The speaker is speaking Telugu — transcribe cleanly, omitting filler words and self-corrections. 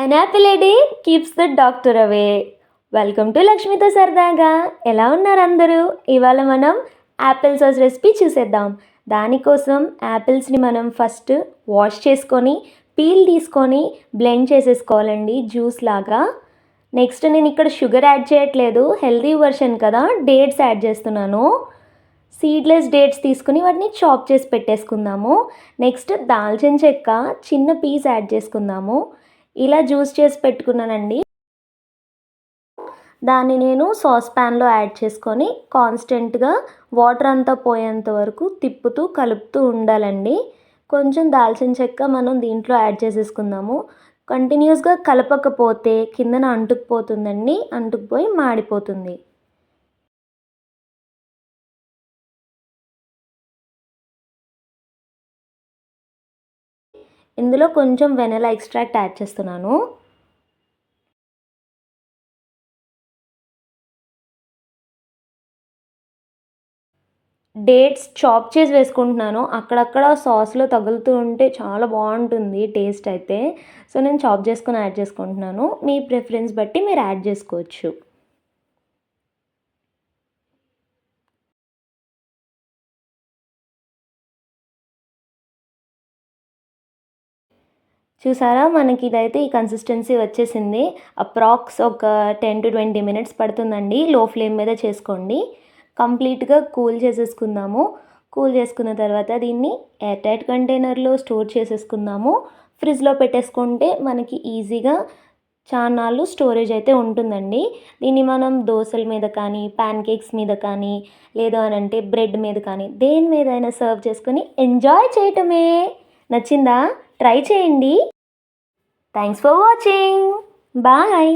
An apple a day keeps the doctor away. Welcome to లక్ష్మితో సరదాగా. ఎలా ఉన్నారు అందరూ? ఇవాళ మనం యాపిల్ సాస్ రెసిపీ చూసేద్దాం. దానికోసం యాపిల్స్ని మనం ఫస్ట్ వాష్ చేసుకొని పీల్ తీసుకొని బ్లెండ్ చేసేసుకోవాలండి జ్యూస్ లాగా. నెక్స్ట్ నేను ఇక్కడ షుగర్ యాడ్ చేయట్లేదు, హెల్తీ వర్షన్ కదా, డేట్స్ యాడ్ చేస్తున్నాను. సీడ్లెస్ డేట్స్ తీసుకుని వాటిని చాప్ చేసి పెట్టేసుకుందాము. నెక్స్ట్ దాల్చిన చెక్క చిన్న పీస్ యాడ్ చేసుకుందాము. ఇలా జ్యూస్ చేసి పెట్టుకున్నానండి. దాన్ని నేను సాస్ ప్యాన్లో యాడ్ చేసుకొని కాన్స్టెంట్గా వాటర్ అంతా పోయేంత వరకు తిప్పుతూ కలుపుతూ ఉండాలండి. కొంచెం దాల్చిన చెక్క మనం దీంట్లో యాడ్ చేసేసుకుందాము. కంటిన్యూస్గా కలపకపోతే కిందన అంటుకుపోతుందండి, అంటుకుపోయి మాడిపోతుంది. ఇందులో కొంచెం వెనిలా ఎక్స్ట్రాక్ట్ యాడ్ చేస్తున్నాను. డేట్స్ చాప్ చేసి వేసుకుంటున్నాను. అక్కడక్కడ సాస్లో తగులుతూ ఉంటే చాలా బాగుంటుంది టేస్ట్ అయితే. సో నేను చాప్ చేసుకొని యాడ్ చేసుకుంటున్నాను. మీ ప్రిఫరెన్స్ బట్టి మీరు యాడ్ చేసుకోవచ్చు. చూసారా, మనకి ఇదైతే ఈ కన్సిస్టెన్సీ వచ్చేసింది. అప్రాక్స్ ఒక 10 to 20 minutes పడుతుందండి. లో ఫ్లేమ్ మీద చేసుకోండి. కంప్లీట్గా కూల్ చేసేసుకుందాము. కూల్ చేసుకున్న తర్వాత దీన్ని ఎయిర్ టైట్ కంటైనర్లో స్టోర్ చేసేసుకుందాము. ఫ్రిడ్జ్లో పెట్టేసుకుంటే మనకి ఈజీగా చాన్నాళ్ళు స్టోరేజ్ అయితే ఉంటుందండి. దీన్ని మనం దోశల మీద కానీ, ప్యాన్ కేక్స్ మీద కానీ, లేదు అని అంటే బ్రెడ్ మీద కానీ దేని మీదైనా సర్వ్ చేసుకొని ఎంజాయ్ చేయటమే. నచ్చిందా? ట్రై చేయండి. Thanks for watching. బాయ్.